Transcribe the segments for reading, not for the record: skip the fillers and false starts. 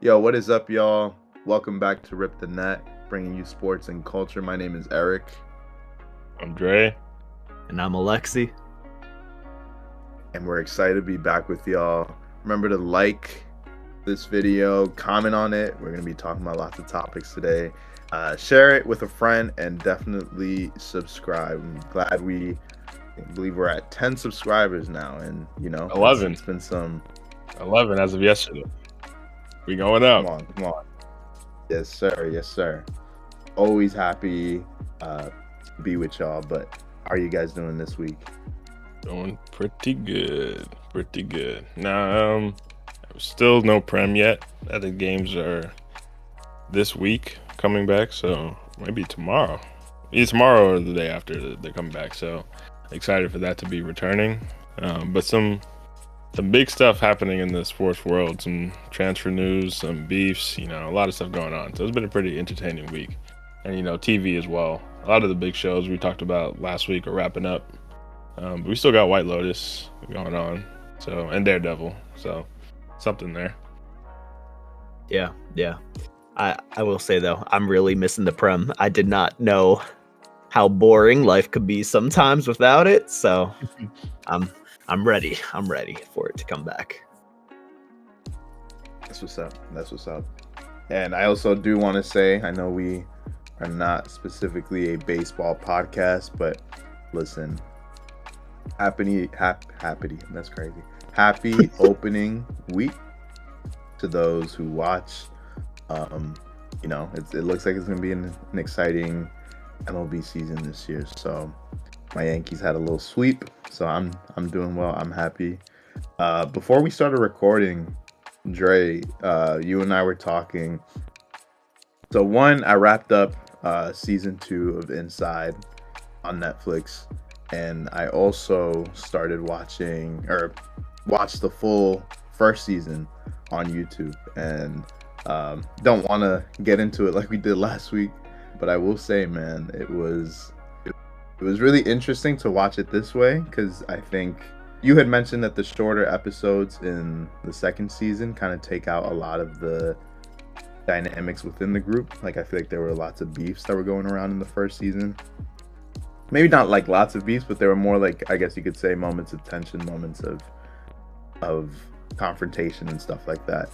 Yo, what is up, y'all? Welcome back to Rip the Net, bringing you sports and culture. My name is Eric. I'm Dre. And I'm Alexi. And we're excited to be back with y'all. Remember to like this video, comment on it. We're going to be talking about lots of topics today. Share it with a friend and definitely subscribe. I'm glad I believe we're at 10 subscribers now. And, 11. It's been some 11 as of yesterday. We going up. Come on. Yes, sir. Always happy to be with y'all. But how are you guys doing this week? Doing pretty good. Now, still no Prem yet. I think games are this week coming back, so maybe tomorrow. Either tomorrow or the day after they come back. So excited for that to be returning. But some big stuff happening in the sports world, some transfer news, some beefs, a lot of stuff going on. So it's been a pretty entertaining week. And, TV as well. A lot of the big shows we talked about last week are wrapping up. But we still got White Lotus going on, and Daredevil. So something there. Yeah. I will say, though, I'm really missing the Prem. I did not know how boring life could be sometimes without it. So I'm ready. I'm ready for it to come back. That's what's up. And I also do want to say, I know we are not specifically a baseball podcast, but listen, happy that's crazy. Happy opening week to those who watch. It looks like it's going to be an exciting MLB season this year. So my Yankees had a little sweep, so I'm doing well. I'm happy. Before we started recording, Dre, you and I were talking. So I wrapped up season 2 of Inside on Netflix, and I also started watched the full first season on YouTube. And don't want to get into it like we did last week, but I will say, man, it was really interesting to watch it this way, because I think you had mentioned that the shorter episodes in the second season kind of take out a lot of the dynamics within the group. Like, I feel like there were lots of beefs that were going around in the first season. Maybe not like lots of beefs, but there were more, like, I guess you could say, moments of tension, moments of confrontation and stuff like that.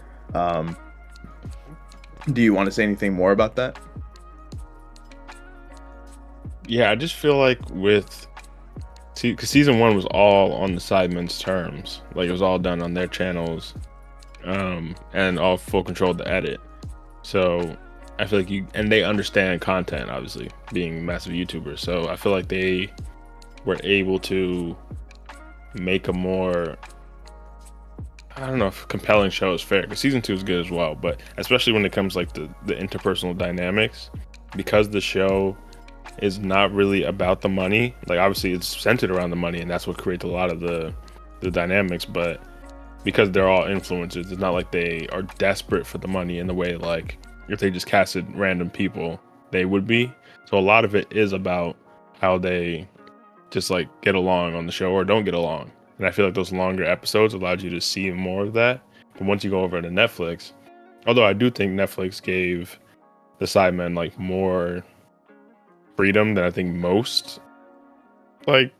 Do you want to say anything more about that? Yeah, I just feel like because season 1 was all on the Sidemen's terms. Like, it was all done on their channels, and all full control of the edit. So I feel like they understand content, obviously, being massive YouTubers. So I feel like they were able to make a more, I don't know if compelling show is fair, because season 2 is good as well, but especially when it comes like the interpersonal dynamics, because the show is not really about the money. Like, obviously it's centered around the money, and that's what creates a lot of the dynamics, but because they're all influencers, it's not like they are desperate for the money in the way like if they just casted random people they would be. So a lot of it is about how they just like get along on the show or don't get along. And I feel like those longer episodes allowed you to see more of that. But once you go over to Netflix, although I do think Netflix gave the Sidemen like more freedom than I think most like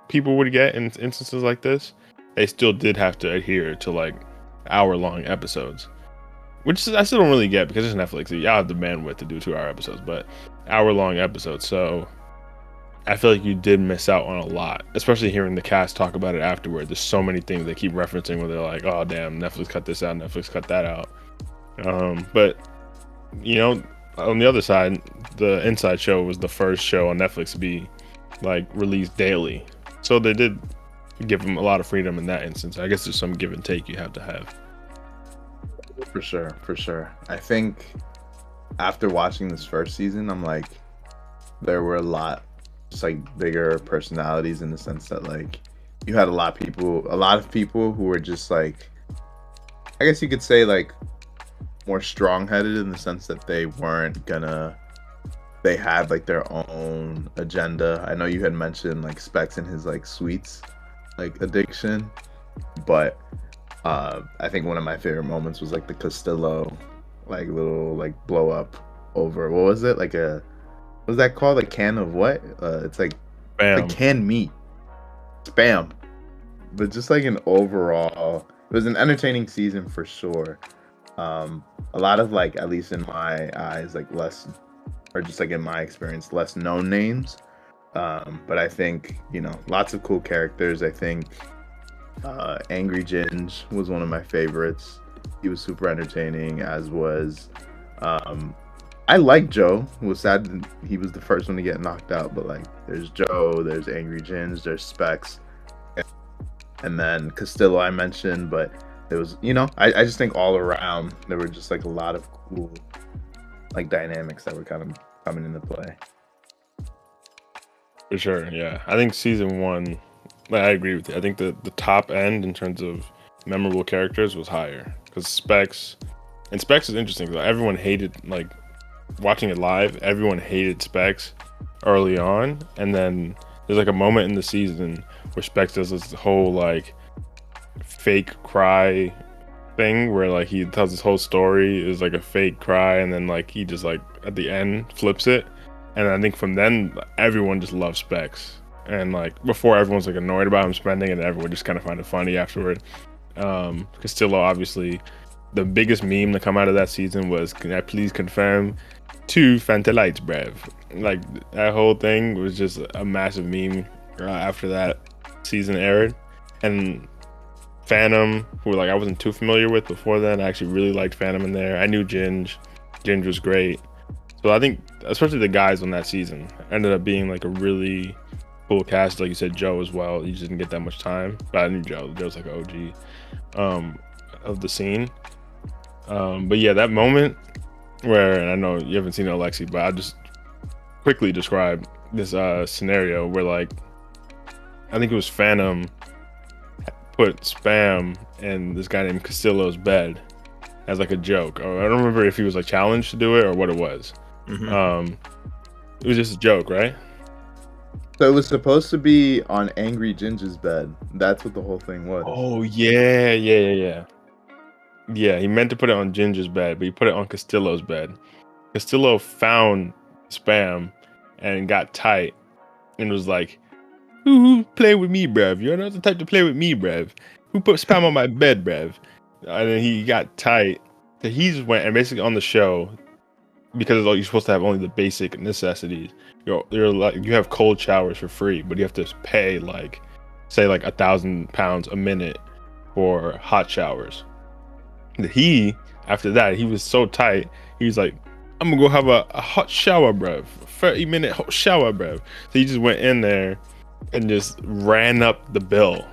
people would get in instances like this, they still did have to adhere to like hour-long episodes, which I still don't really get, because it's Netflix. Y'all have the bandwidth to do 2-hour episodes, but hour-long episodes. So I feel like you did miss out on a lot, especially hearing the cast talk about it afterward. There's so many things they keep referencing where they're like, oh damn, Netflix cut this out, Netflix cut that out. But on the other side, the Inside show was the first show on Netflix to be like released daily, so they did give them a lot of freedom in that instance. I guess there's some give and take you have to have. For sure. I think after watching this first season, I'm like, there were a lot just like bigger personalities, in the sense that like you had a lot of people who were just like, I guess you could say like more strong-headed, in the sense that they had like their own agenda. I know you had mentioned like Specs and his like sweets like addiction, but I think one of my favorite moments was like the Castillo like little like blow up over what was it? Like a what was that called? A can of what? It's like Bam. canned meat. Spam. But just like an overall, it was an entertaining season for sure. A lot of like, at least in my eyes, like less, or just like in my experience, less known names. But I think, you know, lots of cool characters. I think Angry Ginge was one of my favorites. He was super entertaining, as was I like Joe. It was sad that he was the first one to get knocked out, but like there's Joe, there's Angry Ginge, there's Specs, and then Castillo I mentioned, but it was, you know, I just think all around there were just like a lot of cool like dynamics that were kind of coming into play. For sure, yeah. I think season 1, like, I agree with you. I think the top end in terms of memorable characters was higher because Specs is interesting because everyone hated, like, watching it live, everyone hated Specs early on, and then there's like a moment in the season where Specs does this whole like fake cry thing where like he tells his whole story is like a fake cry, and then like he just like at the end flips it. And I think from then, everyone just loves Specs. And like before, everyone's like annoyed about him spending, and everyone just kind of find it funny afterward. Castillo, obviously, the biggest meme to come out of that season was, "Can I please confirm 2 Fanta Lights, brev?" Like that whole thing was just a massive meme after that season aired. And Phantom, who like I wasn't too familiar with before then, I actually really liked Phantom in there. I knew Ginge. Ginge was great. So I think, especially the guys on that season, ended up being like a really cool cast. Like you said, Joe as well. He just didn't get that much time, but I knew Joe. Joe's like an OG of the scene. But yeah, that moment where, and I know you haven't seen it, Alexi, but I'll just quickly describe this scenario where like, I think it was Phantom put Spam in this guy named Castillo's bed as like a joke. Or I don't remember if he was like challenged to do it or what it was. Mm-hmm. It was just a joke, right? So it was supposed to be on Angry Ginger's bed. That's what the whole thing was. Oh yeah. Yeah, he meant to put it on Ginger's bed, but he put it on Castillo's bed. Castillo found Spam and got tight and was like, who play with me, bruv? You're not the type to play with me, bruv. Who put Spam on my bed, bruv? And then he got tight. So he just went, and basically on the show, because you're supposed to have only the basic necessities, you're like, you have cold showers for free, but you have to pay like, say like £1,000 a minute for hot showers. He, after that, he was so tight, he was like, I'm gonna go have a hot shower, bruv. 30-minute hot shower, bruv. So he just went in there and just ran up the bill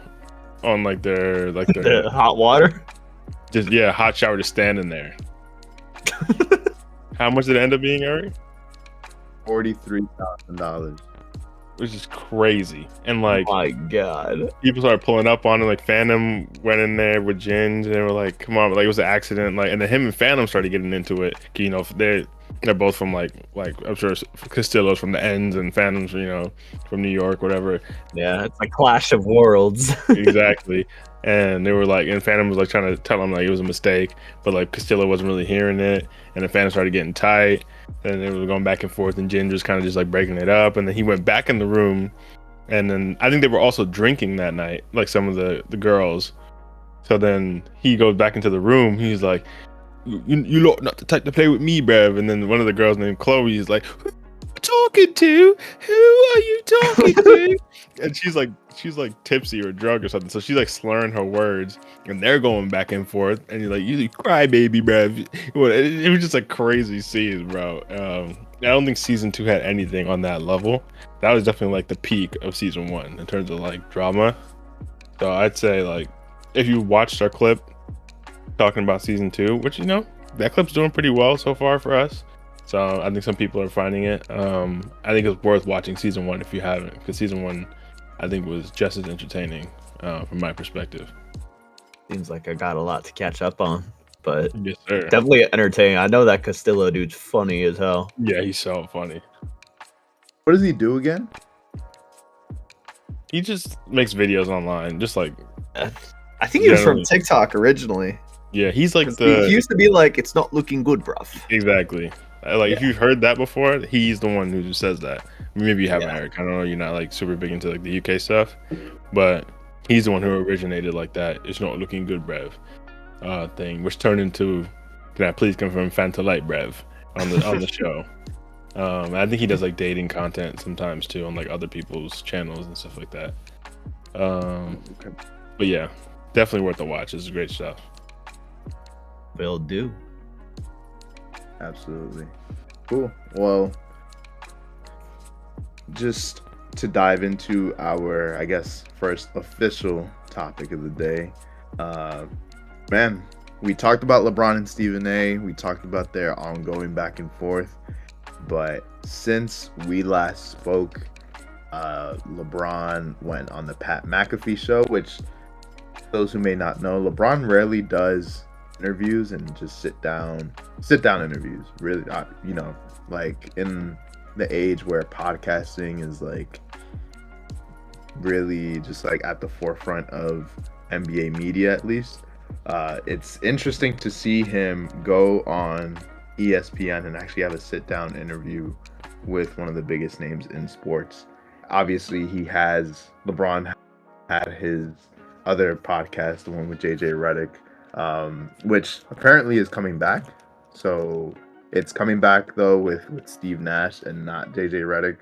on like their the hot water. Just hot shower, just standing there. How much did it end up being, Eric? $43,000. Which is crazy. And like, oh my god, people started pulling up on it. Like Phantom went in there with Ginge, and they were like, "Come on!" Like it was an accident. Like, and then him and Phantom started getting into it. You know, they're both from like I'm sure Castillo's from the ends, and Phantom's from New York, whatever. Yeah, it's a clash of worlds. Exactly. And they were like, and Phantom was like trying to tell him like it was a mistake, but like Castillo wasn't really hearing it. And then Phantom started getting tight, and they were going back and forth, and Ginger's kind of just like breaking it up. And then he went back in the room, and then I think they were also drinking that night, like some of the girls. So then he goes back into the room. He's like, "You lot not the type to play with me, bruv." And then one of the girls named Chloe is like, "Who are you talking to? Who are you talking to?" And she's like tipsy or drunk or something, so she's like slurring her words, and they're going back and forth, and he's like, "You cry baby, bruv." It was just like crazy scenes, bro. I don't think season 2 had anything on that level. That was definitely like the peak of season 1 in terms of like drama. So I'd say like if you watched our clip talking about season 2, which that clip's doing pretty well so far for us, so I think some people are finding it. I think it's worth watching season 1 if you haven't, because season 1 I think was just as entertaining from my perspective. Seems like I got a lot to catch up on, but yes, sir. Definitely entertaining. I know that Castillo dude's funny as hell. Yeah, he's so funny. What does he do again? He just makes videos online, just like I think he was from TikTok originally. Yeah, he's like He used to be like, it's not looking good, bruv. Exactly. Like if you've heard that before, he's the one who just says that. Maybe you haven't, Yeah. Eric. I don't know. You're not like super big into like the UK stuff, but he's the one who originated like that. It's not looking good, brev, thing, which turned into, can I please confirm Fanta Light, brev, on the show. I think he does like dating content sometimes too on like other people's channels and stuff like that. But yeah, definitely worth a watch. It's great stuff. Will do. Absolutely. Cool. Well, just to dive into our, I guess, first official topic of the day. Man, we talked about LeBron and Stephen A. We talked about their ongoing back and forth. But since we last spoke, LeBron went on the Pat McAfee Show, which, those who may not know, LeBron rarely does interviews and just sit down interviews. Really, like in the age where podcasting is like really just like at the forefront of NBA media, at least. It's interesting to see him go on ESPN and actually have a sit-down interview with one of the biggest names in sports. Obviously, LeBron had his other podcast, the one with JJ Redick, which apparently is coming back. So it's coming back though with Steve Nash and not JJ Redick.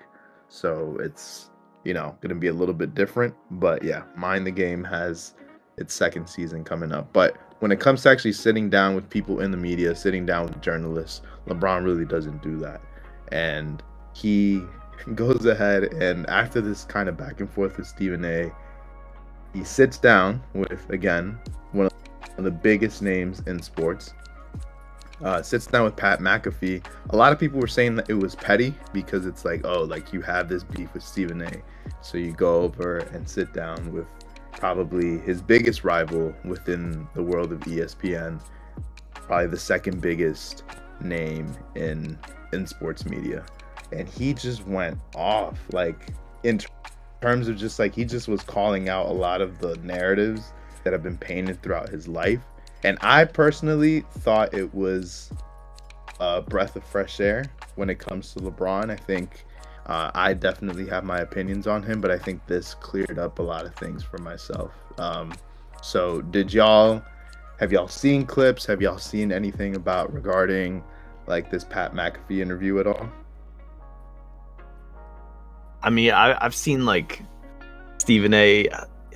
So it's, going to be a little bit different. But yeah, Mind the Game has its second season coming up. But when it comes to actually sitting down with people in the media, sitting down with journalists, LeBron really doesn't do that. And he goes ahead and after this kind of back and forth with Stephen A., he sits down with, again, one of the biggest names in sports. Sits down with Pat McAfee. A lot of people were saying that it was petty because it's like, oh, like you have this beef with Stephen A. So you go over and sit down with probably his biggest rival within the world of ESPN, probably the second biggest name in sports media. And he just went off, like in terms of just like, he just was calling out a lot of the narratives that have been painted throughout his life. And I personally thought it was a breath of fresh air when it comes to LeBron. I think I definitely have my opinions on him, but I think this cleared up a lot of things for myself. So have y'all seen clips? Have y'all seen anything regarding like this Pat McAfee interview at all? I mean, I've seen like Stephen A.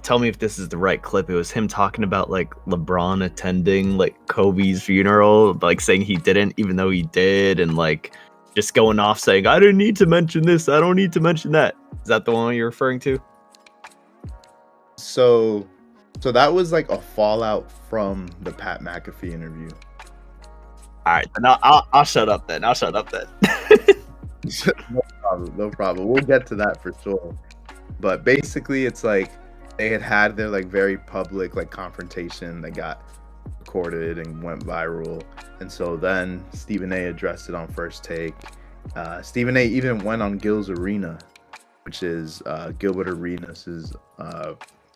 Tell me if this is the right clip. It was him talking about like LeBron attending like Kobe's funeral, like saying he didn't, even though he did, and like just going off saying, I didn't need to mention this, I don't need to mention that. Is that the one you're referring to? So that was like a fallout from the Pat McAfee interview. All right, then I'll shut up then. No problem. We'll get to that for sure. But basically, it's like they had their like very public like confrontation that got recorded and went viral, and so then Stephen A. addressed it on First Take. Stephen A. even went on Gil's Arena, which is Gilbert Arenas'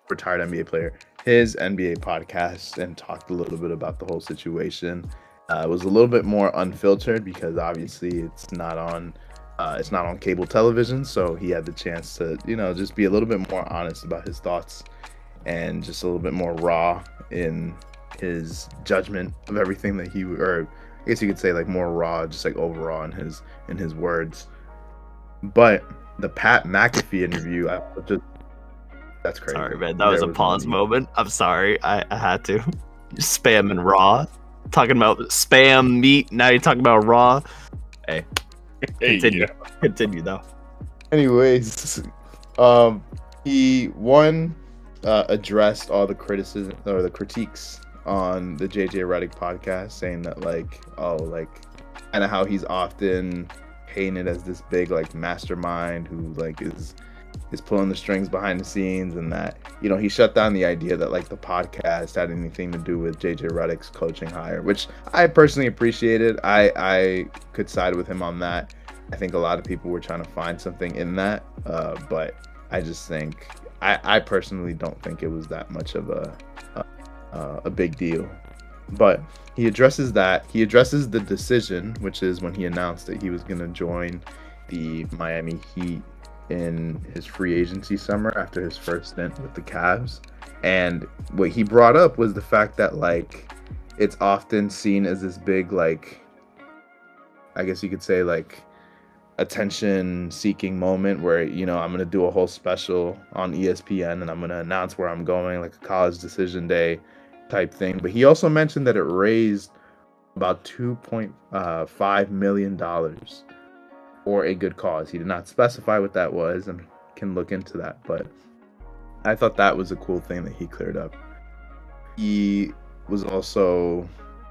retired NBA player, his NBA podcast, and talked a little bit about the whole situation. It was a little bit more unfiltered because obviously it's not on cable television, so he had the chance to, just be a little bit more honest about his thoughts and just a little bit more raw in his judgment of everything that or I guess you could say like more raw, just like overall in his words. But the Pat McAfee interview, that's crazy. Sorry, man, that was a pause moment. I'm sorry, I had to. Spam and raw. Talking about spam meat, now you're talking about raw. Hey. Continue though. Anyways, he addressed all the criticism or the critiques on the JJ Redick podcast, saying that kind of how he's often painted as this big like mastermind who like is pulling the strings behind the scenes, and that he shut down the idea that like the podcast had anything to do with JJ Redick's coaching hire, which I personally appreciated. I could side with him on that. I think a lot of people were trying to find something in that, but I just think I personally don't think it was that much of a big deal. But he addresses that. He addresses the decision, which is when he announced that he was going to join the Miami Heat in his free agency summer after his first stint with the Cavs. And what he brought up was the fact that, like, it's often seen as this big, like, I guess you could say, like, attention-seeking moment where, you know, I'm going to do a whole special on ESPN and I'm going to announce where I'm going, like a college decision day type thing. But he also mentioned that it raised about $2.5 million for a good cause. He did not specify what that was and can look into that, but I thought that was a cool thing that he cleared up. He was also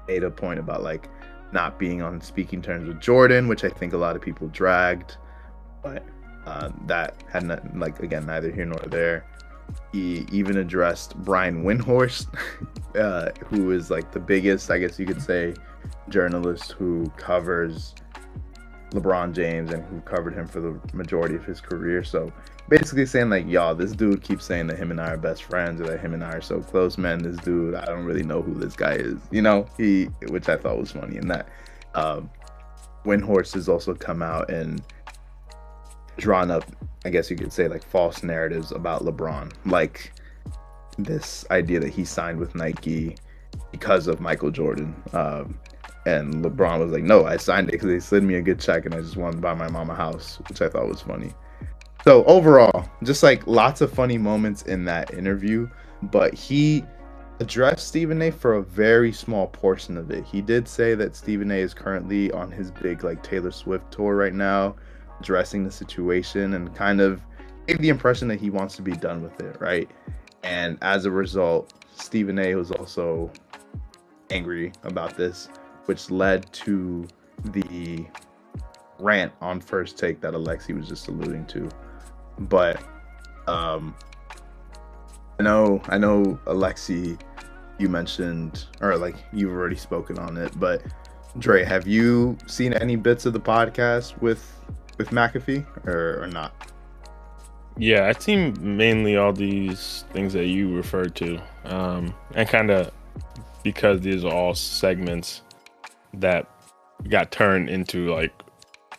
made a point about, like, not being on speaking terms with Jordan, which I think a lot of people dragged, but that had not, like, again, neither here nor there. He even addressed Brian Windhorst, who is, like, the biggest, I guess you could say, journalist who covers LeBron James and who covered him for the majority of his career. So basically saying, like, y'all, this dude keeps saying that him and I are best friends or that him and I are so close, man. This dude, I don't really know who this guy is, you know, which I thought was funny. And that Windhorst has also come out and drawn up, I guess you could say, like, false narratives about LeBron, like this idea that he signed with Nike because of Michael Jordan. And LeBron was like, no, I signed it because they slid me a good check and I just wanted to buy my mom a house, which I thought was funny. So overall, just, like, lots of funny moments in that interview, but he addressed Stephen A for a very small portion of it. He did say that Stephen A is currently on his big, like, Taylor Swift tour right now, addressing the situation, and kind of gave the impression that he wants to be done with it, right? And as a result, Stephen A was also angry about this, which led to the rant on First Take that Alexi was just alluding to. But I know Alexi, you mentioned, or, like, you've already spoken on it, but Dre, have you seen any bits of the podcast with McAfee or not? Yeah, I've seen mainly all these things that you referred to, and kind of because these are all segments that got turned into, like,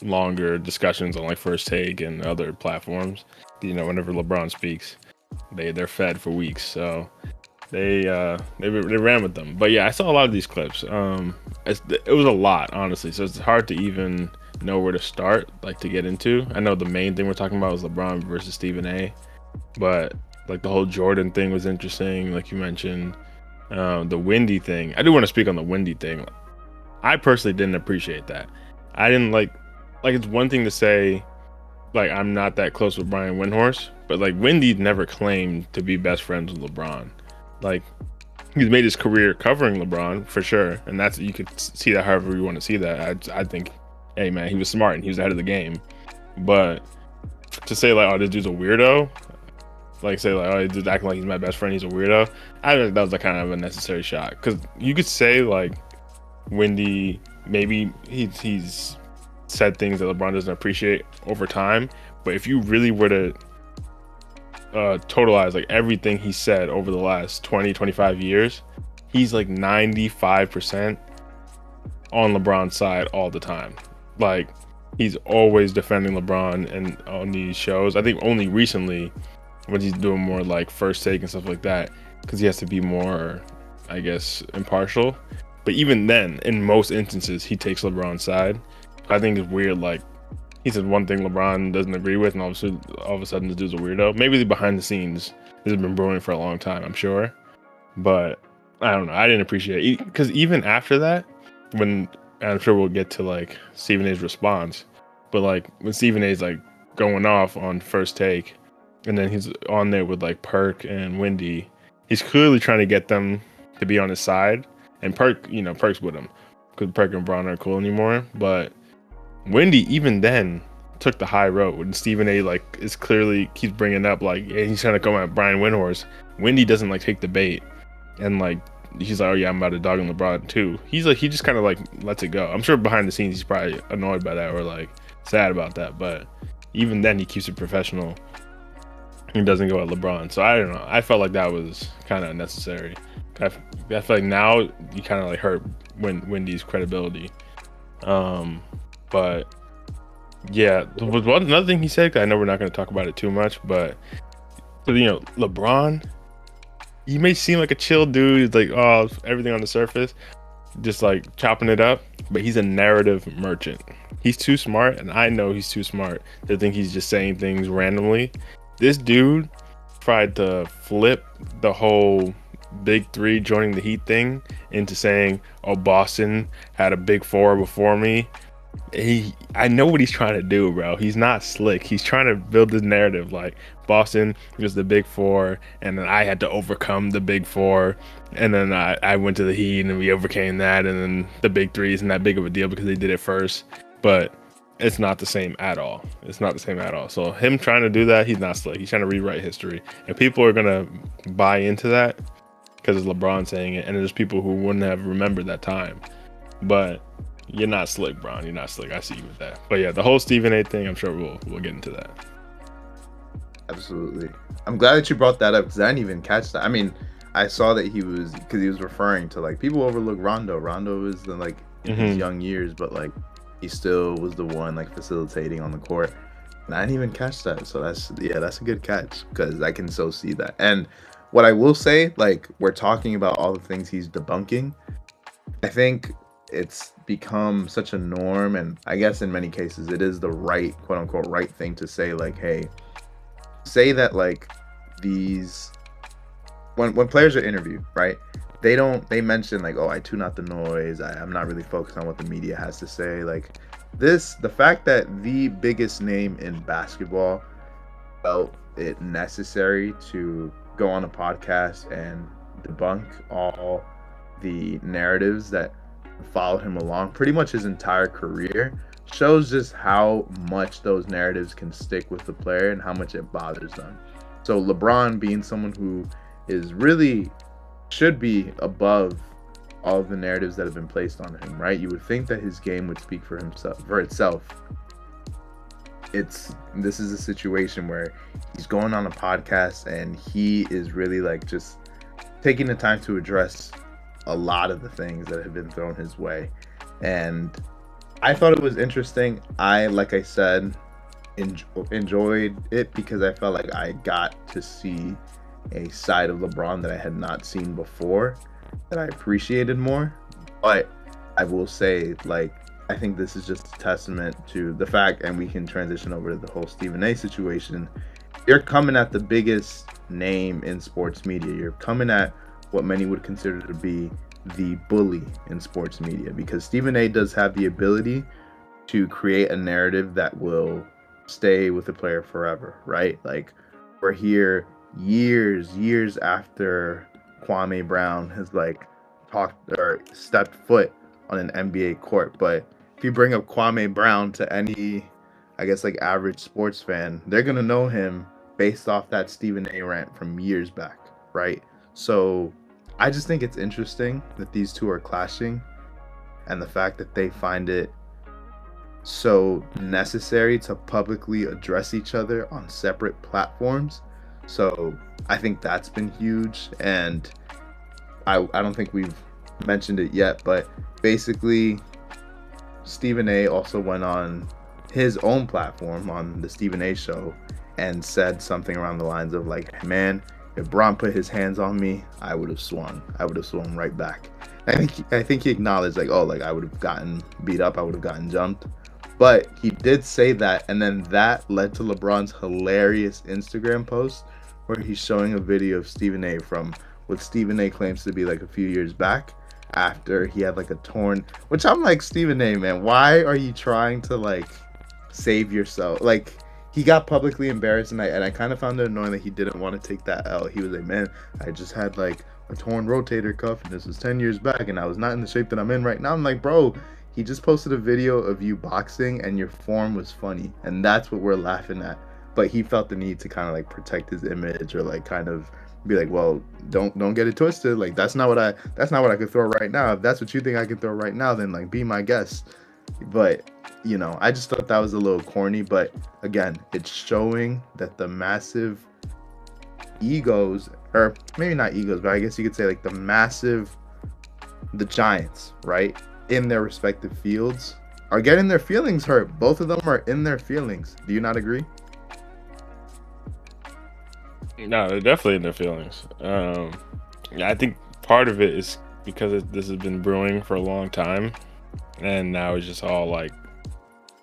longer discussions on, like, First Take and other platforms. You know, whenever LeBron speaks, they're fed for weeks, so they ran with them. But yeah, I saw a lot of these clips. It was a lot, honestly, so it's hard to even know where to start, like, to get into. I know the main thing we're talking about is LeBron versus Stephen A, but, like, the whole Jordan thing was interesting, like you mentioned. The Windy thing, I do want to speak on the Windy thing. I personally didn't appreciate that. I didn't like it's one thing to say, like, I'm not that close with Brian Windhorst, but, like, Windy never claimed to be best friends with LeBron. Like, he's made his career covering LeBron for sure, and that's, you could see that however you want to see that. I think, hey man, he was smart and he was ahead of the game. But to say, like, oh, this dude's a weirdo, like, say, like, oh, this dude's acting like he's my best friend, he's a weirdo, I think that was, like, kind of a necessary shot. Because you could say, like, Windy, maybe he's said things that LeBron doesn't appreciate over time, but if you really were to totalize, like, everything he said over the last 20-25 years, he's, like, 95% on LeBron's side all the time. Like, he's always defending LeBron and on these shows. I think only recently when he's doing more, like, First Take and stuff like that, because he has to be more, I guess, impartial. But even then, in most instances, he takes LeBron's side. I think it's weird, like, he said one thing LeBron doesn't agree with, and all of a sudden this dude's a weirdo. Maybe behind the scenes, this has been brewing for a long time, I'm sure. But I don't know, I didn't appreciate it. Because even after that, when, and I'm sure we'll get to, like, Stephen A's response, but, like, when Stephen A's, like, going off on First Take, and then he's on there with, like, Perk and Windy, he's clearly trying to get them to be on his side. And Perk, you know, Perk's with him, because Perk and Braun aren't cool anymore. But Windy, even then, took the high road. When Stephen A, like, is clearly keeps bringing up, like, yeah, he's trying to come at Brian Windhorst. Windy doesn't, like, take the bait, and, like, he's like, oh yeah, I'm about to dog on LeBron too. He's like, he just kind of, like, lets it go. I'm sure behind the scenes he's probably annoyed by that or, like, sad about that. But even then, he keeps it professional. He doesn't go at LeBron. So I don't know. I felt like that was kind of unnecessary. I feel like now you kind of like hurt Wendy's credibility. But yeah, another thing he said, 'cause I know we're not going to talk about it too much, but LeBron, he may seem like a chill dude. He's like, oh, everything on the surface, just like chopping it up, but he's a narrative merchant. He's too smart, and I know he's too smart to think he's just saying things randomly. This dude tried to flip the whole Big Three joining the Heat thing into saying, oh, Boston had a Big Four before me. I know what he's trying to do, bro. He's not slick. He's trying to build this narrative like Boston was the Big Four, and then I had to overcome the Big Four, and then I went to the Heat, and we overcame that, and then the Big Three isn't that big of a deal because they did it first. But it's not the same at all. It's not the same at all. So him trying to do that, he's not slick. He's trying to rewrite history, and people are gonna buy into that because it's LeBron saying it, and there's people who wouldn't have remembered that time. But you're not slick, Bron. You're not slick. I see you with that. But yeah, the whole Stephen A thing, I'm sure we'll get into that. Absolutely. I'm glad that you brought that up because I didn't even catch that. I mean, I saw that he was referring to like people overlook Rondo. Rondo was in his young years, but like he still was the one like facilitating on the court. And I didn't even catch that. So that's a good catch because I can so see that. And what I will say, like we're talking about all the things he's debunking. I think it's become such a norm, and I guess in many cases it is the right, quote unquote, right thing to say, like, hey, say that like these when players are interviewed, right? They mention like, oh, I tune out the noise. I'm not really focused on what the media has to say. Like the fact that the biggest name in basketball felt it necessary to go on a podcast and debunk all the narratives that followed him along pretty much his entire career shows just how much those narratives can stick with the player and how much it bothers them. So LeBron being someone who is really should be above all of the narratives that have been placed on him, right? You would think that his game would speak for itself. This is a situation where he's going on a podcast and he is really like just taking the time to address a lot of the things that have been thrown his way. And I thought it was interesting. Like I said, enjoyed it because I felt like I got to see a side of LeBron that I had not seen before, that I appreciated more. But I will say, like, I think this is just a testament to the fact, and we can transition over to the whole Stephen A situation. You're coming at the biggest name in sports media. You're coming at what many would consider to be the bully in sports media, because Stephen A does have the ability to create a narrative that will stay with the player forever, right? Like we're here years after Kwame Brown has like talked or stepped foot on an NBA court. But if you bring up Kwame Brown to any, I guess, like average sports fan, they're going to know him based off that Stephen A rant from years back, right? So I just think it's interesting that these two are clashing, and the fact that they find it so necessary to publicly address each other on separate platforms. So I think that's been huge, and I don't think we've mentioned it yet, but basically Stephen A also went on his own platform on the Stephen A Show and said something around the lines of like, man, if Bron put his hands on me, I would have swung right back. I think he acknowledged like, oh, like I would have gotten beat up, I would have gotten jumped. But he did say that, and then that led to LeBron's hilarious Instagram post where he's showing a video of Stephen A from what Stephen A claims to be like a few years back after he had like a torn, which I'm like, Stephen A, man, why are you trying to like save yourself? Like, he got publicly embarrassed, and I kind of found it annoying that he didn't want to take that L. He was like, man, I just had like a torn rotator cuff, and this was 10 years back, and I was not in the shape that I'm in right now. I'm like, bro, he just posted a video of you boxing, and your form was funny, and that's what we're laughing at. But he felt the need to kind of like protect his image, or like kind of be like, well, don't get it twisted. Like that's not what I could throw right now. If that's what you think I can throw right now, then like be my guest. But you know, I just thought that was a little corny. But again, it's showing that the massive egos or maybe not egos, but I guess you could say like the Giants, right, in their respective fields, are getting their feelings hurt. Both of them are in their feelings. Do you not agree? No, they're definitely in their feelings. I think part of it is because this has been brewing for a long time, and now it's just all like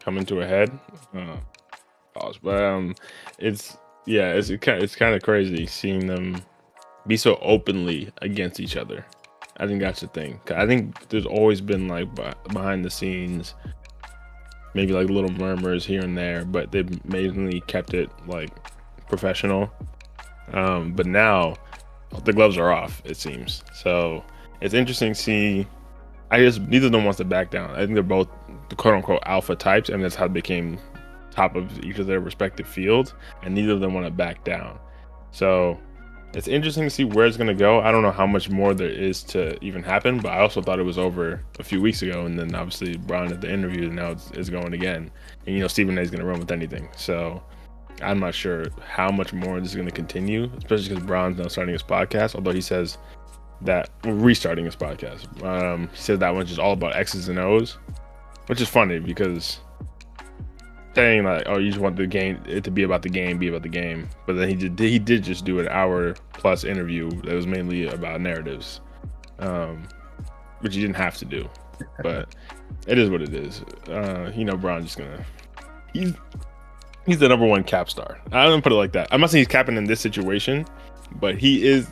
coming to a head. But it's kind of crazy seeing them be so openly against each other. I think that's the thing. I think there's always been like behind the scenes, maybe like little murmurs here and there, but they've mainly kept it like professional. But now the gloves are off, it seems. So it's interesting to see. I guess neither of them wants to back down. I think they're both the quote unquote alpha types, and that's how they became top of each of their respective fields, and neither of them want to back down. So it's interesting to see where it's going to go. I don't know how much more there is to even happen, but I also thought it was over a few weeks ago, and then obviously Brian at the interview, and now it's going again. And Stephen A is going to run with anything. So I'm not sure how much more this is going to continue, especially because Brian's now starting his podcast, although he says that restarting his podcast. He said that one's just all about X's and O's, which is funny because saying like, oh, you just want it to be about the game, but then he did just do an hour plus interview that was mainly about narratives, which he didn't have to do, but it is what it is. Brian just gonna he's the number one cap star. I don't put it like that. I'm not saying he's capping in this situation, but he is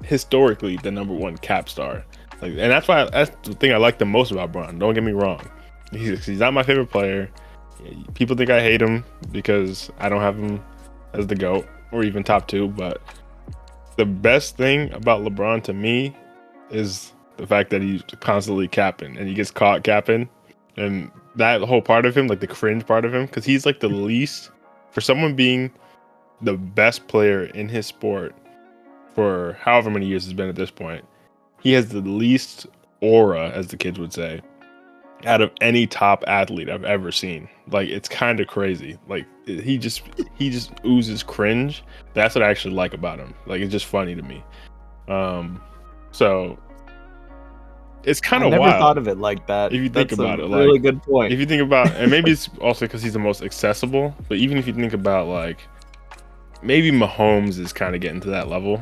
historically the number one cap star. Like, and that's the thing I like the most about Brian. Don't get me wrong. He's not my favorite player. People think I hate him because I don't have him as the GOAT or even top two. But the best thing about LeBron to me is the fact that he's constantly capping and he gets caught capping. And that whole part of him, like the cringe part of him, because he's like the least, for someone being the best player in his sport for however many years it's been at this point, he has the least aura, as the kids would say, out of any top athlete I've ever seen. Like, it's kind of crazy. Like, he just oozes cringe. That's what I actually like about him. Like, it's just funny to me. So it's kind of wild. I never thought of it like that. If you think about it, like, really good point. If you think about, and maybe it's also because he's the most accessible, but even if you think about like, maybe Mahomes is kind of getting to that level,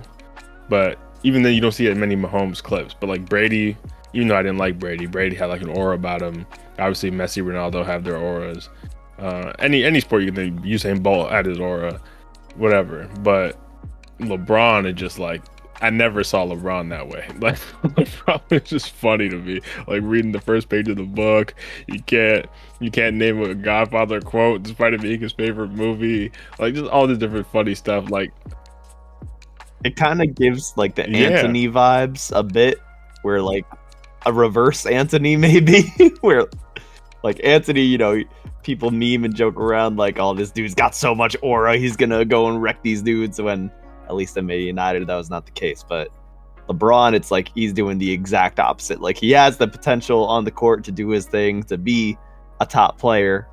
but even then you don't see as many Mahomes clips. But like Brady, even though I didn't like Brady had like an aura about him. Obviously Messi, Ronaldo have their auras. Any sport you can think, Usain Bolt had his aura, whatever. But LeBron is just like, I never saw LeBron that way. Like, LeBron is just funny to me. Like, reading the first page of the book, you can't name a Godfather quote despite it being his favorite movie. Like, just all this different funny stuff. Like, it kind of gives like the Anthony vibes a bit, where like a reverse Anthony maybe, where like Anthony, people meme and joke around like, oh, this dude's got so much aura, he's gonna go and wreck these dudes, when at least at Man United that was not the case. But LeBron, it's like he's doing the exact opposite. Like, he has the potential on the court to do his thing, to be a top player.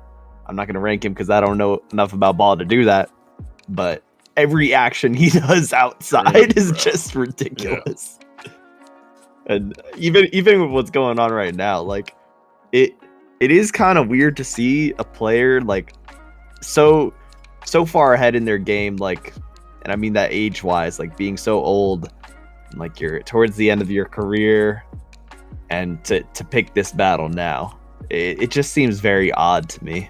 I'm not gonna rank him because I don't know enough about ball to do that, but every action he does outside is just ridiculous. Yeah. And even with what's going on right now, like it is kind of weird to see a player like so far ahead in their game, like, and I mean that age-wise, like being so old, like you're towards the end of your career, and to pick this battle now, it just seems very odd to me.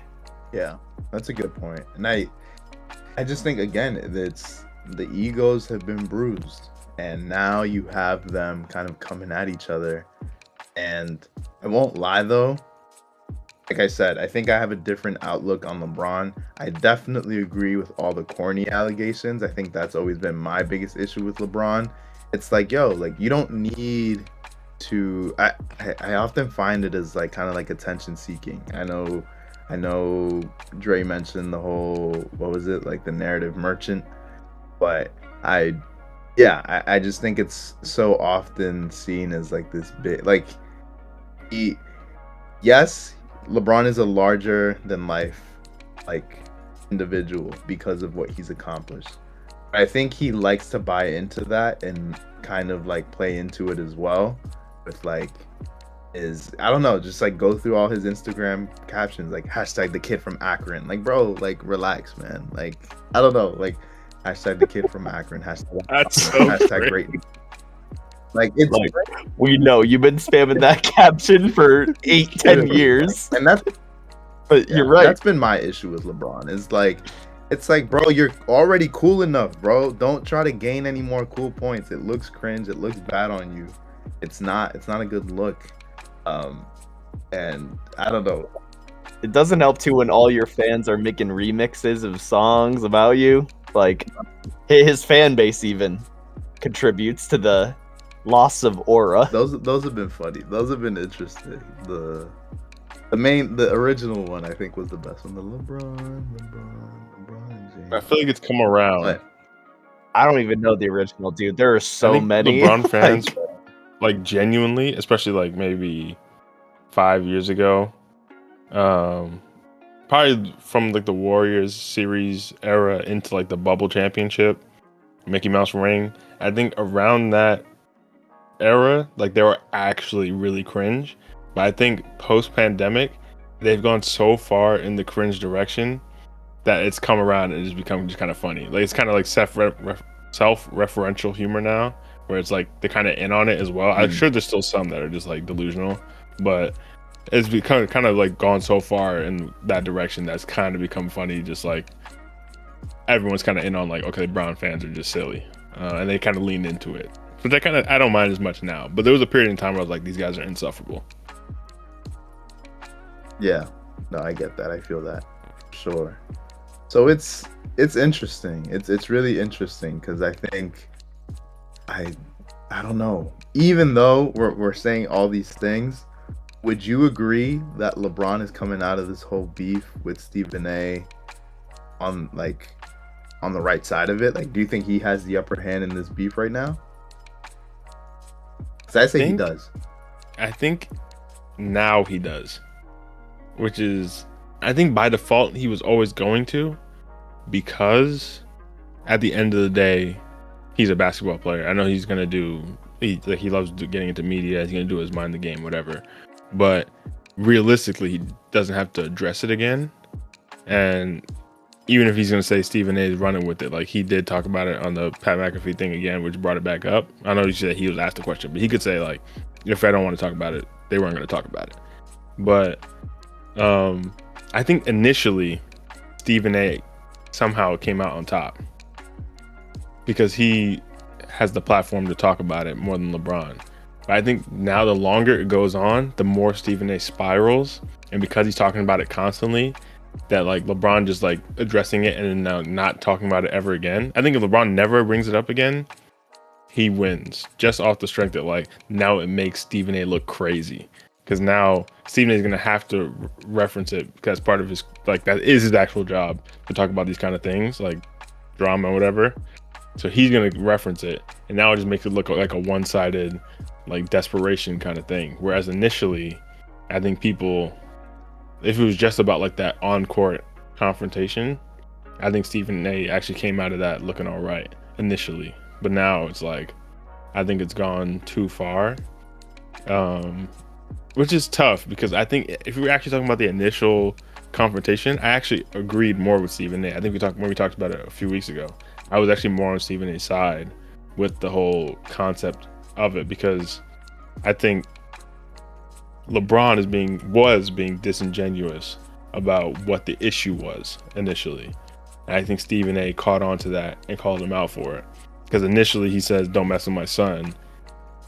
Yeah, that's a good point. And I just think, again, it's the egos have been bruised, and now you have them kind of coming at each other. And I won't lie, though, like I said, I think I have a different outlook on LeBron. I definitely agree with all the corny allegations. I think that's always been my biggest issue with LeBron. It's like, yo, like, you don't need to... I often find it as like kind of like attention seeking. I know Dre mentioned the whole, what was it, like the narrative merchant, but I just think it's so often seen as like this bit, like, LeBron is a larger than life like individual because of what he's accomplished. I think he likes to buy into that and kind of like play into it as well. With like I don't know, just like go through all his Instagram captions, like hashtag the kid from Akron. Like, bro, like relax, man. Like, I don't know, like hashtag the kid from Akron, That's so hashtag great. great. Like it's Like, we know you've been spamming that caption for 8-10 years. And that's But you're right. That's been my issue with LeBron. It's like, bro, you're already cool enough, bro. Don't try to gain any more cool points. It looks cringe. It looks bad on you. It's not a good look. And I don't know. It doesn't help too when all your fans are making remixes of songs about you. Like, his fan base even contributes to the loss of aura. Those have been funny. Those have been interesting. The original one I think was the best one. The LeBron James. I feel like it's come around. But I don't even know the original, dude. There are so many LeBron fans, like genuinely, especially like maybe 5 years ago, probably from like the Warriors series era into like the bubble championship, Mickey Mouse ring. I think around that era, like they were actually really cringe. But I think post-pandemic, they've gone so far in the cringe direction that it's come around and it's become just kind of funny. Like it's kind of like self-referential humor now, where it's like they're kind of in on it as well. I'm sure there's still some that are just like delusional, but it's become kind of like gone so far in that direction that's kind of become funny. Just like everyone's kind of in on like, okay, Brown fans are just silly, and they kind of lean into it. But I don't mind as much now. But there was a period in time where I was like, these guys are insufferable. yeah, no, I get that. I feel that. Sure. So it's interesting. It's really interesting because I think I don't know. Even though we're saying all these things, would you agree that LeBron is coming out of this whole beef with Stephen A. on the right side of it? Like, do you think he has the upper hand in this beef right now? Because I say he does. I think now he does, which is, I think by default he was always going to, because at the end of the day, he's a basketball player. I know he's gonna he loves getting into media. He's gonna do his mind the game, whatever. But realistically, he doesn't have to address it again. And even if he's gonna say Stephen A. is running with it, like he did talk about it on the Pat McAfee thing again, which brought it back up. I know you said he was asked the question, but he could say like, if I don't want to talk about it, they weren't gonna talk about it. But I think initially Stephen A. somehow came out on top because he has the platform to talk about it more than LeBron. But I think now the longer it goes on, the more Stephen A. spirals, and because he's talking about it constantly, that like LeBron just like addressing it and then now not talking about it ever again. I think if LeBron never brings it up again, he wins just off the strength that like now it makes Stephen A. look crazy. Because now Stephen A. is going to have to reference it because part of his, like, that is his actual job to talk about these kind of things, like drama or whatever. So he's going to reference it. And now it just makes it look like a one-sided, like, desperation kind of thing. Whereas initially, I think people, if it was just about, like, that on-court confrontation, I think Stephen A. actually came out of that looking all right initially. But now it's like, I think it's gone too far. Which is tough because I think if we were actually talking about the initial confrontation, I actually agreed more with Stephen A. I think when we talked about it a few weeks ago, I was actually more on Stephen A.'s side with the whole concept of it because I think LeBron was being disingenuous about what the issue was initially. And I think Stephen A. caught on to that and called him out for it. Because initially he says, "Don't mess with my son."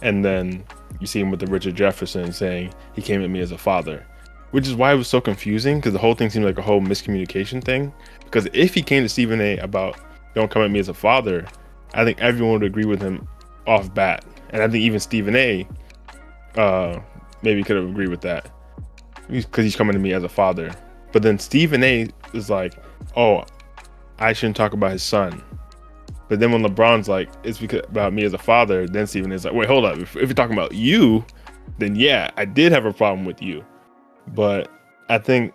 And then you see him with the Richard Jefferson saying he came at me as a father, which is why it was so confusing because the whole thing seemed like a whole miscommunication thing. Because if he came to Stephen A. about "don't come at me as a father," I think everyone would agree with him off bat. And I think even Stephen A. Maybe could have agreed with that because he's coming to me as a father. But then Stephen A. is like, "Oh, I shouldn't talk about his son." But then when LeBron's like, "It's because about me as a father," then Stephen is like, "Wait, hold up. If you're talking about you, then yeah, I did have a problem with you." But I think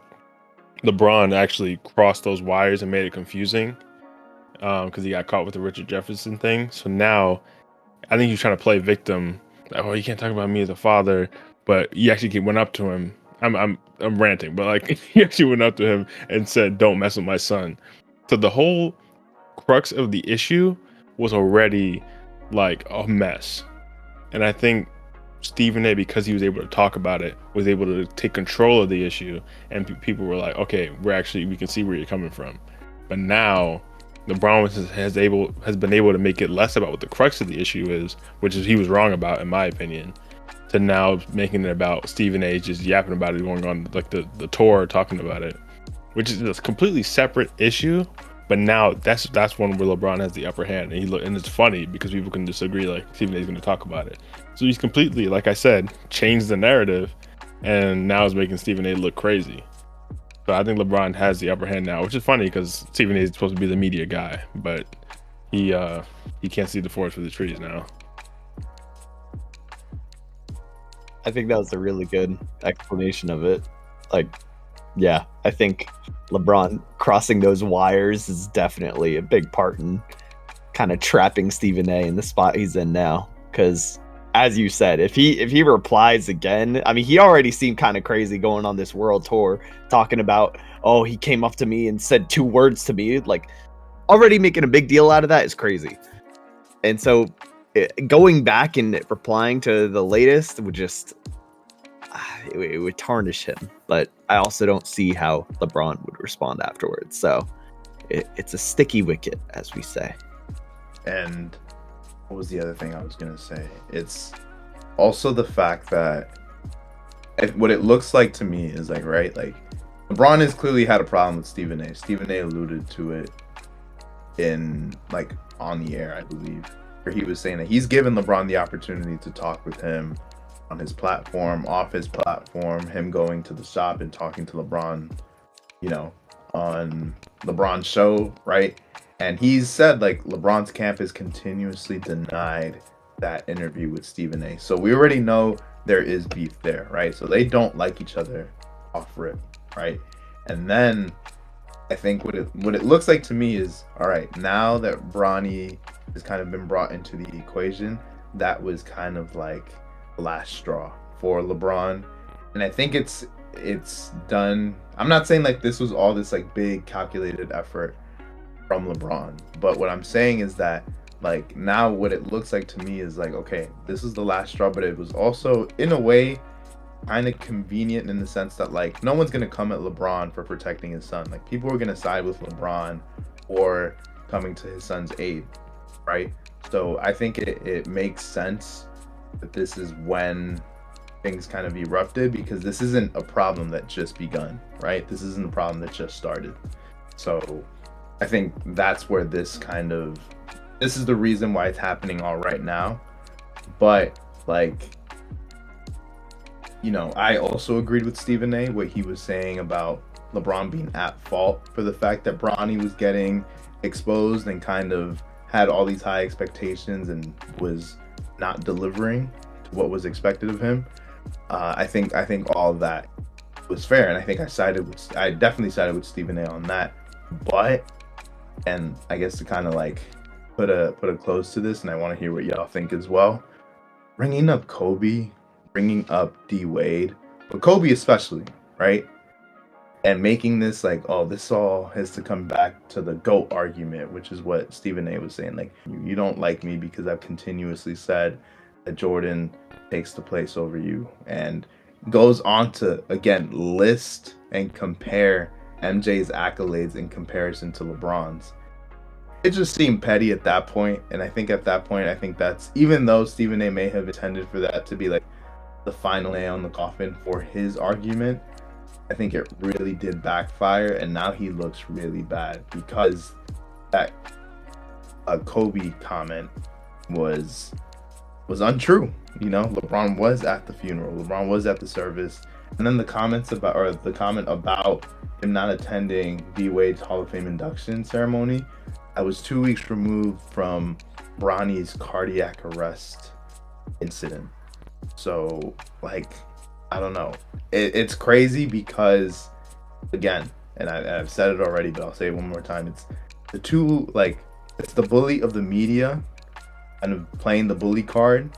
LeBron actually crossed those wires and made it confusing. because he got caught with the Richard Jefferson thing. So now I think he's trying to play victim. Like, oh, you can't talk about me as a father, but he actually went up to him. I'm ranting, but like he actually went up to him and said, "Don't mess with my son." So the whole crux of the issue was already like a mess, and I think Stephen A, because he was able to talk about it, was able to take control of the issue, and people were like, "Okay, we can see where you're coming from." But now LeBron has been able to make it less about what the crux of the issue is, which is he was wrong about, in my opinion, to now making it about Stephen A just yapping about it, going on like the tour talking about it, which is a completely separate issue. But now that's one where LeBron has the upper hand, and it's funny because people can disagree. Like Stephen A is going to talk about it, so he's completely, like I said, changed the narrative, and now is making Stephen A look crazy. So I think LeBron has the upper hand now, which is funny because Stephen A is supposed to be the media guy, but he can't see the forest for the trees now. I think that was a really good explanation of it. Like, yeah, I think LeBron crossing those wires is definitely a big part in kind of trapping Stephen A in the spot he's in now. Because, as you said, if he replies again, I mean, he already seemed kind of crazy going on this world tour, talking about, oh, he came up to me and said 2 words to me. Like, already making a big deal out of that is crazy. And so going back and replying to the latest would just it would tarnish him. But I also don't see how LeBron would respond afterwards. So it's a sticky wicket, as we say. And what was the other thing I was gonna say? It's also the fact that what it looks like to me is like, right, like LeBron has clearly had a problem with Stephen A. Stephen A alluded to it in like on the air, I believe, where he was saying that he's given LeBron the opportunity to talk with him on his platform, off his platform, him going to the shop and talking to LeBron, you know, on LeBron's show, right? And he's said like LeBron's camp has continuously denied that interview with Stephen A. So we already know there is beef there, right? So they don't like each other off rip, right? And then I think what it looks like to me is, all right, now that Bronny has kind of been brought into the equation, that was kind of like the last straw for LeBron. And I think it's done. I'm not saying like this was all this like big calculated effort from LeBron, but what I'm saying is that like now what it looks like to me is like, okay, this is the last straw, but it was also in a way kind of convenient in the sense that like no one's gonna come at LeBron for protecting his son. Like people are gonna side with LeBron or coming to his son's aid, right? So I think it makes sense that this is when things kind of erupted, because this isn't a problem that just begun, right? This isn't a problem that just started. So I think that's where this is the reason why it's happening all right now. But like, you know, I also agreed with Stephen A, what he was saying about LeBron being at fault for the fact that Bronny was getting exposed and kind of had all these high expectations and was not delivering to what was expected of him. I think all of that was fair, and I think I definitely sided with Stephen A on that. But, and I guess to kind of like put a close to this, and I want to hear what y'all think as well. Bringing up Kobe, bringing up D Wade, but Kobe especially, right? And making this like, oh, this all has to come back to the GOAT argument, which is what Stephen A was saying. Like, you don't like me because I've continuously said that Jordan takes the place over you, and goes on to again list and compare MJ's accolades in comparison to LeBron's. It just seemed petty at that point, and I think at that point, I think that's, even though Stephen A may have intended for that to be like the final nail in the coffin for his argument, I think it really did backfire, and now he looks really bad because that Kobe comment was untrue. You know, LeBron was at the funeral, LeBron was at the service, and then the comment about him not attending D Wade's Hall of Fame induction ceremony, I was 2 weeks removed from Bronny's cardiac arrest incident. So like, I don't know. It's crazy because, again, and I've said it already, but I'll say it one more time. It's the two like it's the bully of the media, kind of playing the bully card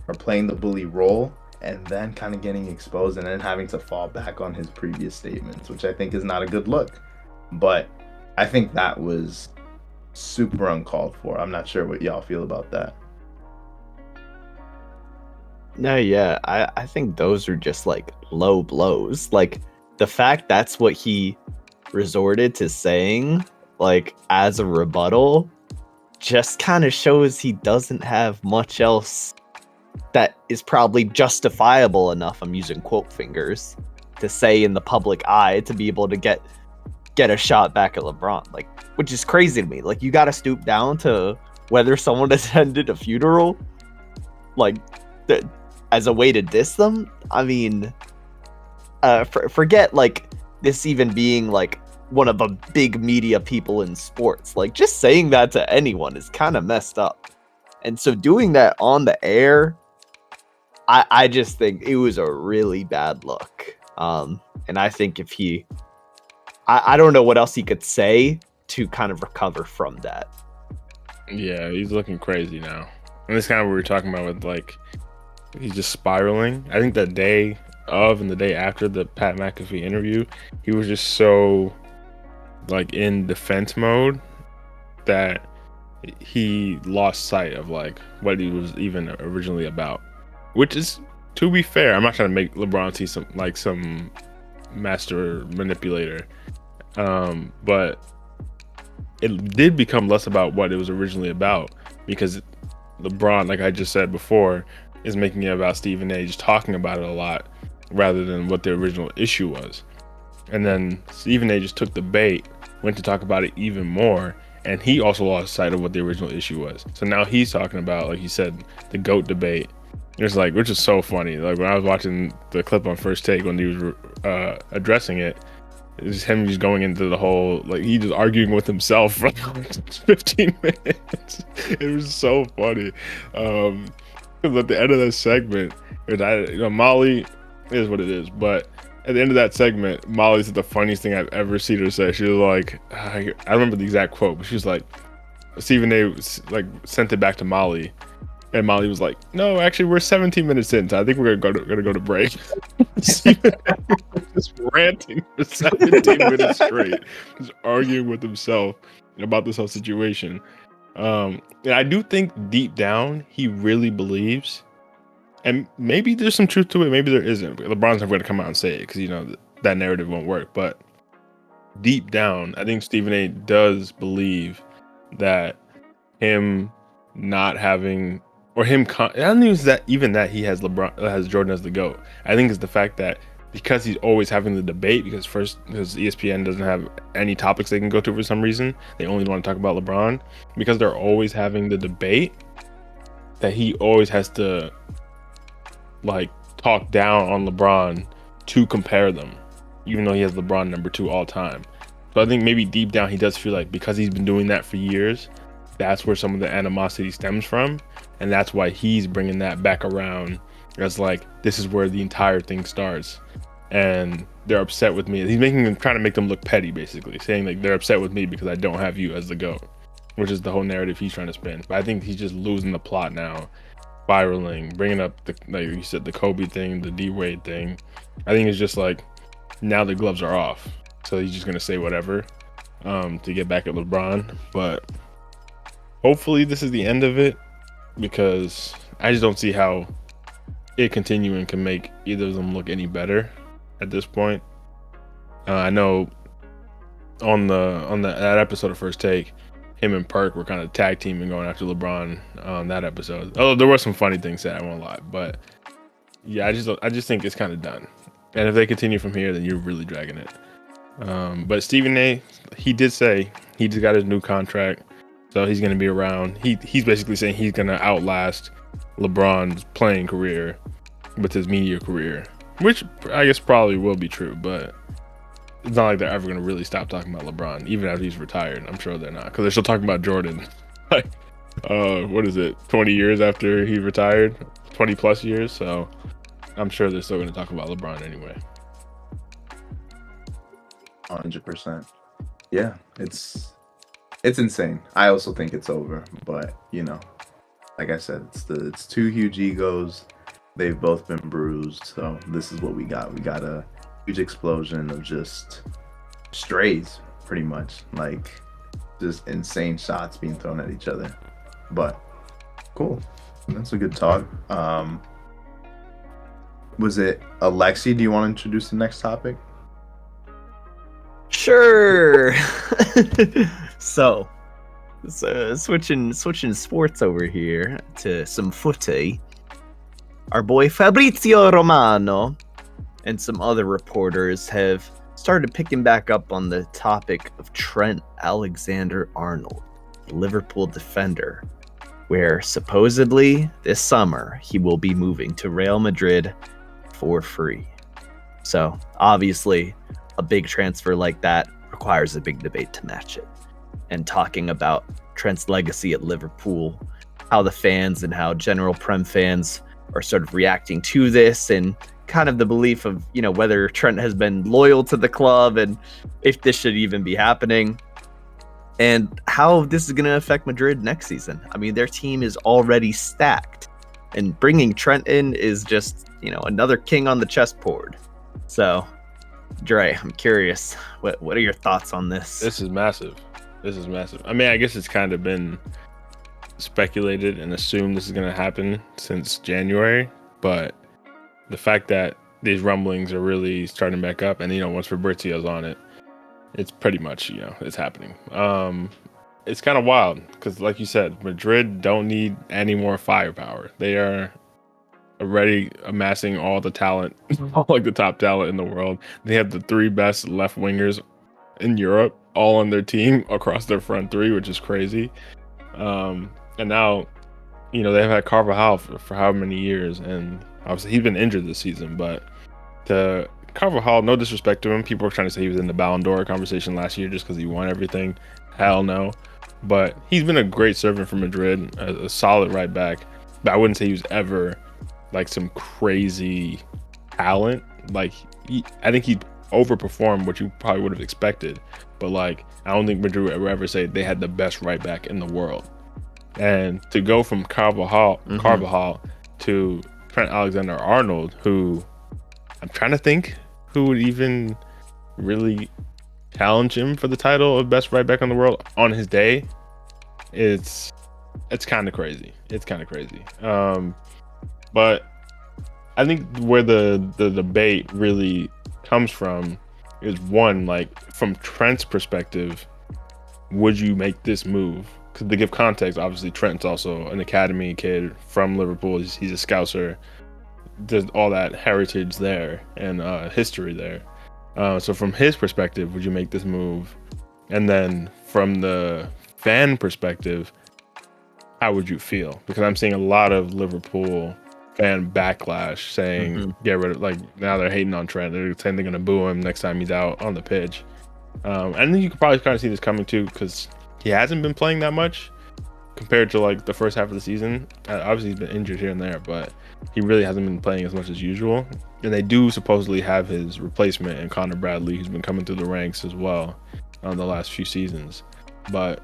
or playing the bully role, and then kind of getting exposed and then having to fall back on his previous statements, which I think is not a good look. But I think that was super uncalled for. I'm not sure what y'all feel about that. No, yeah, I think those are just like low blows. Like the fact that's what he resorted to saying, like as a rebuttal, just kind of shows he doesn't have much else that is probably justifiable enough, I'm using quote fingers, to say in the public eye to be able to get a shot back at LeBron. Like, which is crazy to me. Like, you gotta stoop down to whether someone attended a funeral, like, as a way to diss them. I mean, forget like this even being like one of the big media people in sports. Like, just saying that to anyone is kind of messed up. And so doing that on the air, I just think it was a really bad look. And I think if he, I don't know what else he could say to kind of recover from that. Yeah, he's looking crazy now. And that's kind of what we were talking about with, like, he's just spiraling. I think the day of and the day after the Pat McAfee interview, he was just so, like, in defense mode that he lost sight of, like, what he was even originally about. Which is, to be fair, I'm not trying to make LeBron see some master manipulator. But it did become less about what it was originally about, because LeBron, like I just said before, is making it about Stephen A. just talking about it a lot rather than what the original issue was. And then Stephen A. just took the bait, went to talk about it even more, and he also lost sight of what the original issue was. So now he's talking about, like you said, the GOAT debate. It's like, which is so funny. Like when I was watching the clip on First Take when he was addressing it, it was him just going into the whole, like, he just arguing with himself for like 15 minutes. It was so funny. Because at the end of that segment, Molly is what it is, but at the end of that segment, Molly said the funniest thing I've ever seen her say. She was like, I remember the exact quote, but she was like, Stephen A. like sent it back to Molly. And Molly was like, "No, actually, we're 17 minutes in, so I think we're gonna go to break." Just ranting for 17 minutes straight, just arguing with himself about this whole situation. And I do think deep down he really believes, and maybe there's some truth to it, maybe there isn't. LeBron's never going to come out and say it because that narrative won't work. But deep down, I think Stephen A. does believe that him not having, or him, I don't think it's even that he has Jordan as the GOAT. I think it's the fact that because he's always having the debate, because ESPN doesn't have any topics they can go to for some reason, they only want to talk about LeBron, because they're always having the debate, that he always has to like talk down on LeBron to compare them, even though he has LeBron number 2 all time. So I think maybe deep down he does feel like because he's been doing that for years, that's where some of the animosity stems from. And that's why he's bringing that back around as like, this is where the entire thing starts. And they're upset with me. He's trying to make them look petty, basically, saying like they're upset with me because I don't have you as the GOAT, which is the whole narrative he's trying to spin. But I think he's just losing the plot now, spiraling, bringing up like you said, the Kobe thing, the D-Wade thing. I think it's just like, now the gloves are off. So he's just going to say whatever to get back at LeBron. But hopefully this is the end of it, because I just don't see how it continuing can make either of them look any better at this point. I know on that episode of First Take, him and Perk were kind of tag teaming going after LeBron on that episode. Although there were some funny things said, I won't lie. But yeah, I just think it's kind of done. And if they continue from here, then you're really dragging it. But Stephen A., he did say he just got his new contract, so he's going to be around. He's basically saying he's going to outlast LeBron's playing career with his media career, which I guess probably will be true, but it's not like they're ever going to really stop talking about LeBron, even after he's retired. I'm sure they're not, because they're still talking about Jordan. Like, what is it, 20 years after he retired? 20 plus years, so I'm sure they're still going to talk about LeBron anyway. 100%. Yeah, it's It's insane. I also think it's over, but like I said, it's two huge egos. They've both been bruised, so this is what we got. We got a huge explosion of just strays, pretty much, like just insane shots being thrown at each other. But cool, that's a good talk. Was it Alexi? Do you want to introduce the next topic? Sure. So switching sports over here to some footy. Our boy Fabrizio Romano and some other reporters have started picking back up on the topic of Trent Alexander-Arnold, the Liverpool defender, where supposedly this summer he will be moving to Real Madrid for free. So obviously a big transfer like that requires a big debate to match it. And talking about Trent's legacy at Liverpool, how the fans and how general Prem fans are sort of reacting to this, and kind of the belief of, whether Trent has been loyal to the club and if this should even be happening, and how this is going to affect Madrid next season. I mean, their team is already stacked, and bringing Trent in is just, another king on the chessboard. So, Dre, I'm curious, what are your thoughts on this? This is massive. I mean, I guess it's kind of been speculated and assumed this is going to happen since January, but the fact that these rumblings are really starting back up, and once Fabrizio's on it, it's pretty much it's happening. It's kind of wild because, like you said, Madrid don't need any more firepower. They are already amassing all the talent, all like the top talent in the world. They have the 3 best left wingers in Europe all on their team across their front 3, which is crazy. And now, they've had Carvajal for how many years, and obviously he's been injured this season, but to Carvajal, no disrespect to him, people were trying to say he was in the Ballon d'Or conversation last year just because he won everything. Hell no. But he's been a great servant for Madrid, a solid right back, but I wouldn't say he was ever like some crazy talent. Like, I think he overperformed what you probably would have expected, but like, I don't think Madrid would ever say they had the best right back in the world. And to go from Carvajal to Trent Alexander-Arnold, who I'm trying to think who would even really challenge him for the title of best right back in the world on his day. It's kind of crazy. But I think where the debate really comes from is, one, like, from Trent's perspective, would you make this move? Because to give context, obviously Trent's also an academy kid from Liverpool. He's a Scouser. There's all that heritage there and history there. So from his perspective, would you make this move? And then from the fan perspective, how would you feel? Because I'm seeing a lot of Liverpool fan backlash saying, get rid of, like, now they're hating on Trent. They're saying they're going to boo him next time he's out on the pitch. And then you could probably kind of see this coming too, because he hasn't been playing that much compared to like the first half of the season. Obviously he's been injured here and there, but he really hasn't been playing as much as usual. And they do supposedly have his replacement in Connor Bradley, who's been coming through the ranks as well on the last few seasons. But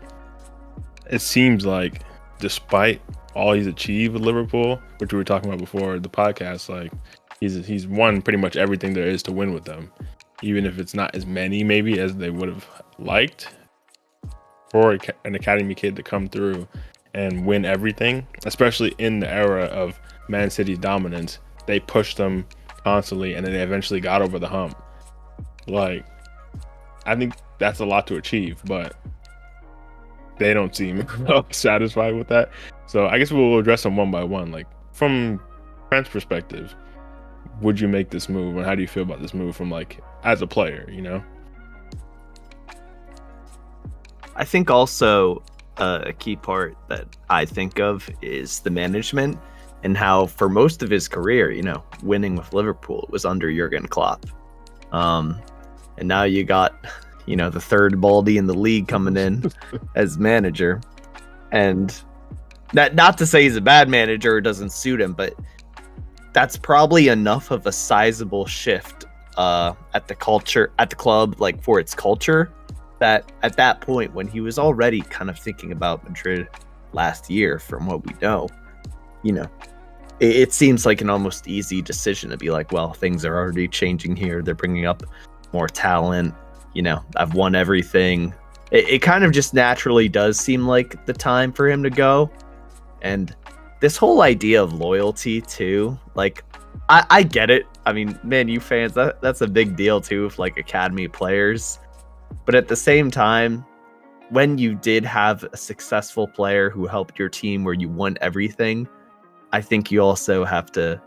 it seems like, despite all he's achieved with Liverpool, which we were talking about before the podcast, like he's won pretty much everything there is to win with them, even if it's not as many maybe as they would have liked. For an academy kid to come through and win everything, especially in the era of Man City's dominance, they pushed them constantly and then they eventually got over the hump. Like, I think that's a lot to achieve, but they don't seem satisfied with that. So I guess we'll address them one by one. Like, from Trent's perspective, would you make this move, and how do you feel about this move from, like, as a player, I think also a key part that I think of is the management, and how for most of his career, winning with Liverpool was under Jurgen Klopp. And now you got, the third baldy in the league coming in as manager. And not to say he's a bad manager or doesn't suit him, but that's probably enough of a sizable shift at the club, like for its culture, that at that point when he was already kind of thinking about Madrid last year, from what we know, it seems like an almost easy decision to be like, well, things are already changing here. They're bringing up more talent. I've won everything. It kind of just naturally does seem like the time for him to go. And this whole idea of loyalty too, like, I get it. I mean, Man U fans, that's a big deal too, with like academy players. But at the same time, when you did have a successful player who helped your team where you won everything, I think you also have to,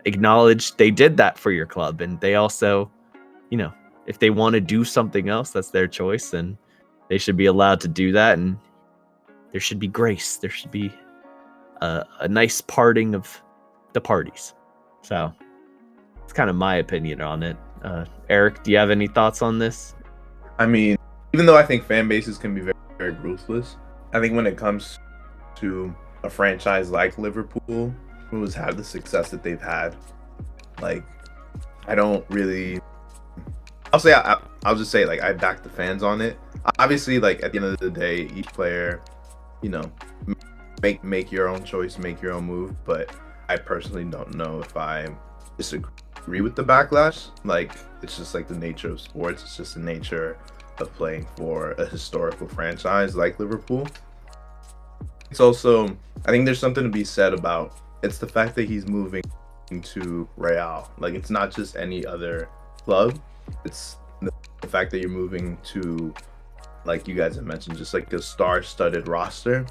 acknowledge they did that for your club. And they also, if they want to do something else, that's their choice. And they should be allowed to do that. And there should be grace. There should be a nice parting of the parties. So it's kind of my opinion on it. Eric, do you have any thoughts on this? I mean, even though I think fan bases can be very, very ruthless, I think when it comes to a franchise like Liverpool, who has had the success that they've had, like, I don't really. I'll just say, like, I back the fans on it. Obviously, like, at the end of the day, each player, make your own choice, make your own move. But I personally don't know if I disagree with the backlash. Like, it's just like the nature of sports. It's just the nature of playing for a historical franchise like Liverpool. It's also, I think there's something to be said about, it's the fact that he's moving to Real. Like, it's not just any other club. It's the fact that you're moving to, like you guys have mentioned, just like a star-studded roster.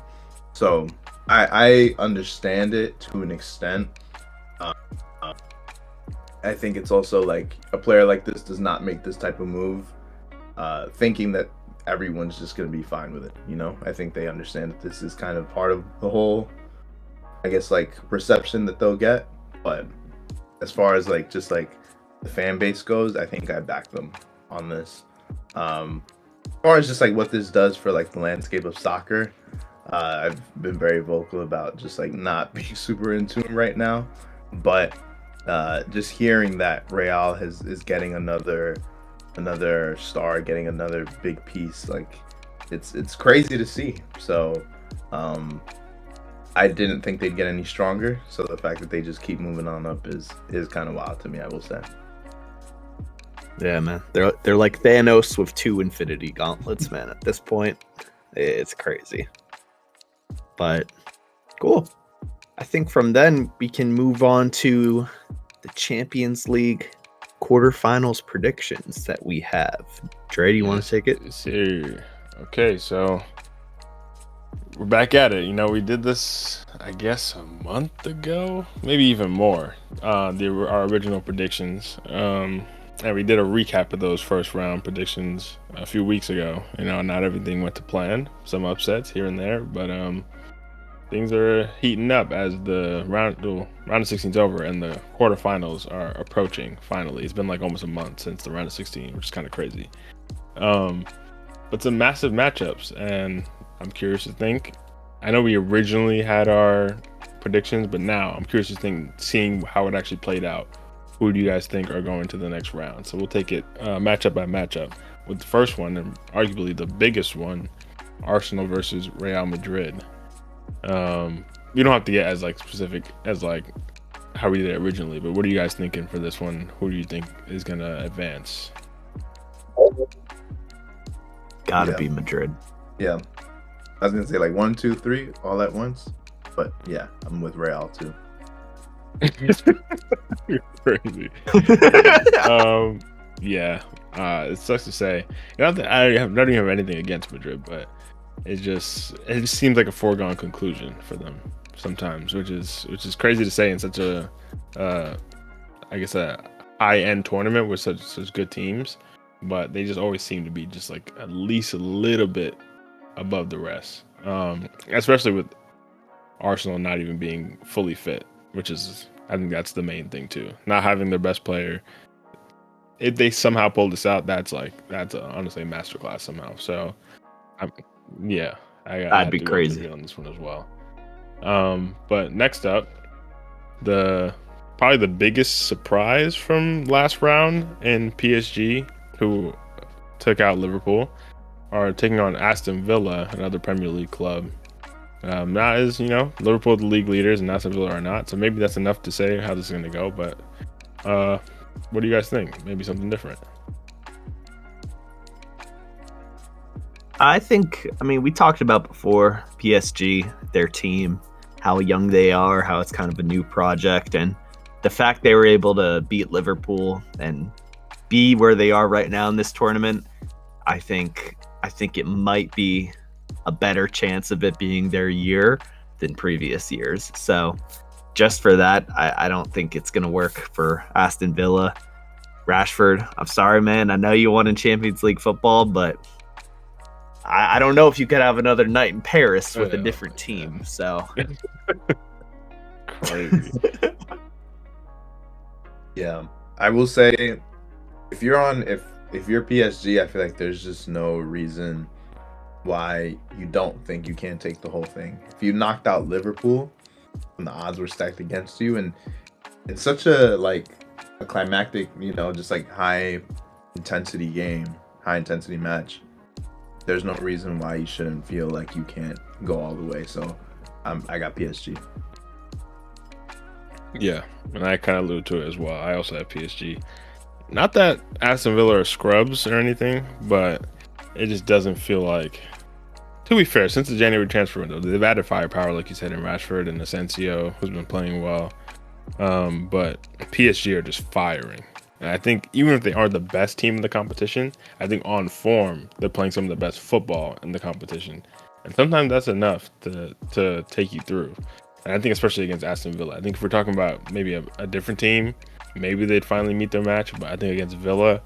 So I understand it to an extent. I think it's also like a player like this does not make this type of move thinking that everyone's just going to be fine with it. I think they understand that this is kind of part of the whole, I guess, like, reception that they'll get. But as far as like just like the fan base goes, I think I back them on this. As far as just like what this does for like the landscape of soccer, I've been very vocal about just like not being super in tune right now. But just hearing that Real is getting another star, getting another big piece, like, it's crazy to see. So I didn't think they'd get any stronger, so the fact that they just keep moving on up is kind of wild to me, I will say. Yeah, man, they're like Thanos with 2 Infinity Gauntlets, man. At this point, it's crazy. But cool. I think from then we can move on to the Champions League Quarter-Finals predictions that we have. Dre, do you want to take it? Sir. Okay, so we're back at it. We did this, I guess, a month ago, maybe even more. Our original predictions, and we did a recap of those first round predictions a few weeks ago. Not everything went to plan. Some upsets here and there, but things are heating up as the round of 16 is over and the quarterfinals are approaching. Finally, it's been like almost a month since the round of 16, which is kind of crazy. But some massive matchups, and I'm curious to think. I know we originally had our predictions, but now I'm curious to seeing how it actually played out. Who do you guys think are going to the next round? So we'll take it matchup by matchup. With the first one, and arguably the biggest one, Arsenal versus Real Madrid. We don't have to get as like specific as like how we did it originally, but what are you guys thinking for this one? Who do you think is gonna advance? Gotta be Madrid. Yeah, I was gonna say like 1, 2, 3 all at once, but yeah, I'm with Real too. You're crazy. Yeah, it sucks to say. I don't even have anything against Madrid, but it just seems like a foregone conclusion for them sometimes, which is crazy to say in such a I guess a high-end tournament with such good teams, but they just always seem to be just like at least a little bit above the rest, especially with Arsenal not even being fully fit, which is, I think that's the main thing too, not having their best player. If they somehow pull this out, that's honestly a masterclass somehow. So I'd be crazy on this one as well. But next up, probably the biggest surprise from last round in PSG, who took out Liverpool, are taking on Aston Villa, another Premier League club. Not as, Liverpool the league leaders and Aston Villa are not. So maybe that's enough to say how this is going to go. But what do you guys think? Maybe something different. I mean, we talked about before PSG, their team, how young they are, how it's kind of a new project, and the fact they were able to beat Liverpool and be where they are right now in this tournament. I think it might be a better chance of it being their year than previous years. So just for that, I don't think it's going to work for Aston Villa. Rashford, I'm sorry, man. I know you won in Champions League football, but I don't know if you could have another night in Paris with a different team. So crazy. Yeah, I will say, if you're PSG, I feel like there's just no reason why you don't think you can't take the whole thing. If you knocked out Liverpool and the odds were stacked against you, and it's such a climactic, just like high intensity match, there's no reason why you shouldn't feel like you can't go all the way. So I got PSG. Yeah, and I kind of alluded to it as well. I also have PSG. Not that Aston Villa are scrubs or anything, but it just doesn't feel like. To be fair, since the January transfer window, they've added firepower, like you said, in Rashford and Asensio, who's been playing well. But PSG are just firing. And I think even if they aren't the best team in the competition, I think on form, they're playing some of the best football in the competition. And sometimes that's enough to take you through. And I think especially against Aston Villa. I think if we're talking about maybe a different team, maybe they'd finally meet their match. But I think against Villa,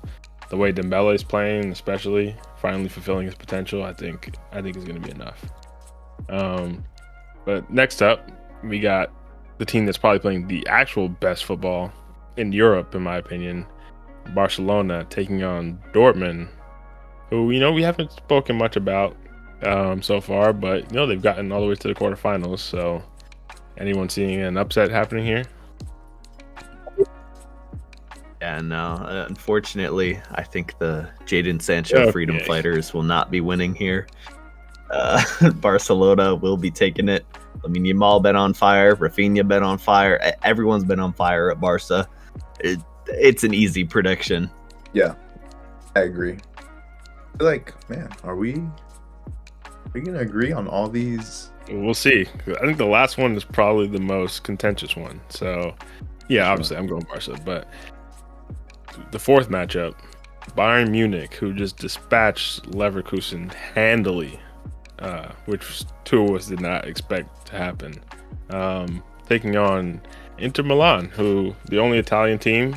the way Dembele is playing, especially finally fulfilling his potential, I think is going to be enough. But next up, we got the team that's probably playing the actual best football in Europe, in my opinion, Barcelona taking on Dortmund, who we haven't spoken much about so far, but they've gotten all the way to the quarterfinals. So, anyone seeing an upset happening here? Yeah, no. Unfortunately, I think the Jadon Sancho Freedom Fighters will not be winning here. Barcelona will be taking it. I mean, Yamal been on fire, Rafinha been on fire. Everyone's been on fire at Barca. It's an easy prediction. Yeah, I agree. I feel like, man, are we gonna agree on all these? We'll see. I think the last one is probably the most contentious one. So, yeah, obviously I'm going Barca. But the fourth matchup, Bayern Munich, who just dispatched Leverkusen handily, which two of us did not expect to happen, taking on Inter Milan, who the only Italian team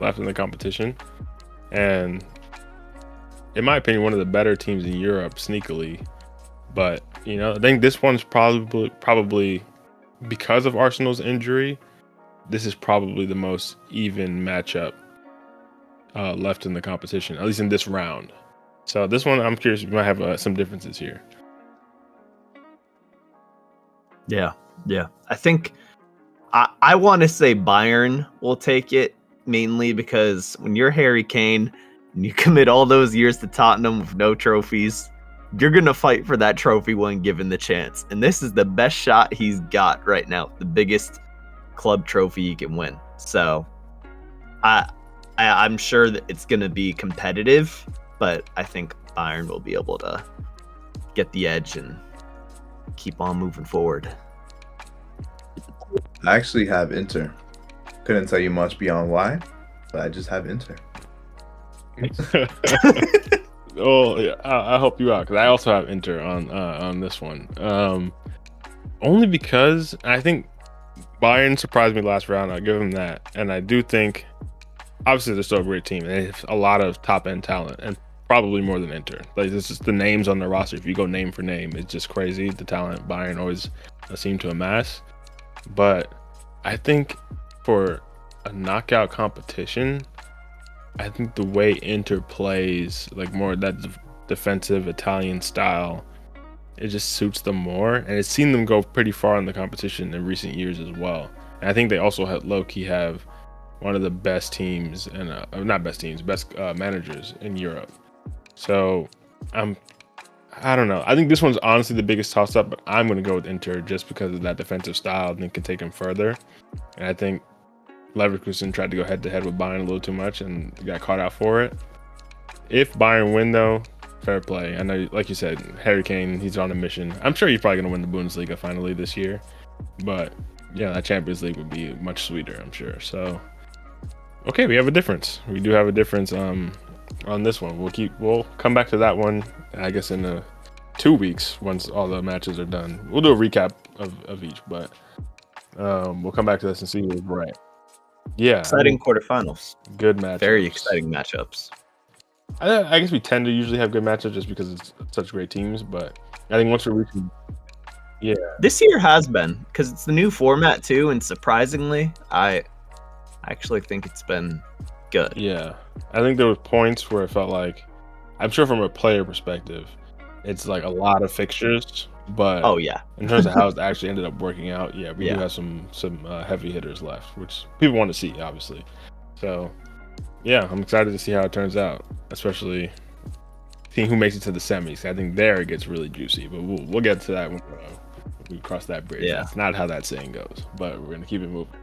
left in the competition, and in my opinion, one of the better teams in Europe, sneakily. But I think this one's probably because of Arsenal's injury, this is probably the most even matchup left in the competition, at least in this round. So this one, I'm curious, we might have some differences here. Yeah. I think I want to say Bayern will take it, mainly because when you're Harry Kane and you commit all those years to Tottenham with no trophies, you're going to fight for that trophy when given the chance. And this is the best shot he's got right now, the biggest club trophy he can win. So I'm sure that it's going to be competitive, but I think Bayern will be able to get the edge and keep on moving forward. I actually have Inter. Couldn't tell you much beyond why, but I just have Inter. Oh, yeah, I'll help you out because I also have Inter on this one. Only because I think Bayern surprised me last round. I'll give them that, and I do think obviously they're still a great team and they have a lot of top end talent, and probably more than Inter. Like, it's just the names on the roster. If you go name for name, it's just crazy. The talent Bayern always seem to amass. But I think for a knockout competition, I think the way Inter plays, like more that defensive Italian style, it just suits them more. And it's seen them go pretty far in the competition in recent years as well. And I think they also low-key have one of the best teams, and best managers in Europe. So I don't know. I think this one's honestly the biggest toss-up, but I'm going to go with Inter just because of that defensive style. I think can take him further. And I think Leverkusen tried to go head-to-head with Bayern a little too much and got caught out for it. If Bayern win, though, fair play. I know, like you said, Harry Kane, he's on a mission. I'm sure he's probably going to win the Bundesliga finally this year. But, yeah, that Champions League would be much sweeter, I'm sure. So, okay, we have a difference. We do have a difference on this one. We'll come back to that one, I guess, in 2 weeks once all the matches are done. We'll do a recap of each, but we'll come back to this and see who's right. Yeah, Exciting quarterfinals. Good matchups. Very exciting matchups. I guess we tend to usually have good matchups just because it's such great teams, but I think once we're reaching, yeah, this year has been because it's the new format too, and surprisingly, I actually think it's been good. Yeah, I think there were points where it felt like, I'm sure from a player perspective, it's like a lot of fixtures, but Oh yeah, in terms of how it actually ended up working out, yeah, we do have some heavy hitters left, which people want to see, obviously. So, yeah, I'm excited to see how it turns out, especially seeing who makes it to the semis. I think there it gets really juicy, but we'll get to that when we cross that bridge. Yeah. That's not how that saying goes, but we're gonna keep it moving.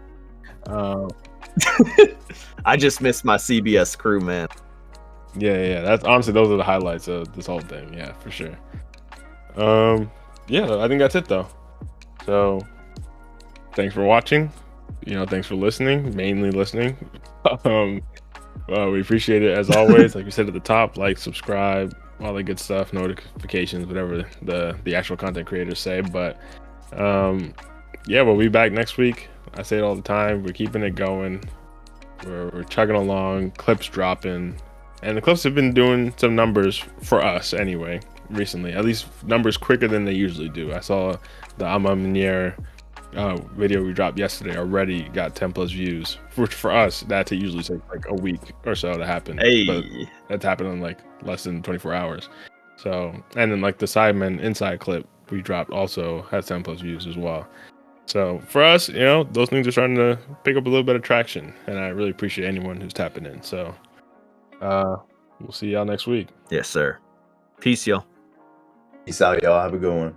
I just missed my CBS crew, man. Yeah. That's honestly, those are the highlights of this whole thing. Yeah, for sure. Yeah, I think that's it though. So, thanks for watching. Thanks for listening. Mainly listening. We appreciate it as always. Like we said at the top, like, subscribe, all the good stuff, notifications, whatever the actual content creators say. But yeah, we'll be back next week. I say it all the time. We're keeping it going. We're chugging along. Clips dropping, and the clips have been doing some numbers for us anyway recently. At least numbers quicker than they usually do. I saw the Ama Minier video we dropped yesterday already got 10 plus views, which for us that usually takes like a week or so to happen. Hey. But that's happened in like less than 24 hours. So, and then like the Sidemen Inside clip we dropped also has 10 plus views as well. So for us, those things are starting to pick up a little bit of traction, and I really appreciate anyone who's tapping in. So we'll see y'all next week. Yes, sir. Peace, y'all. Peace out, y'all. Have a good one.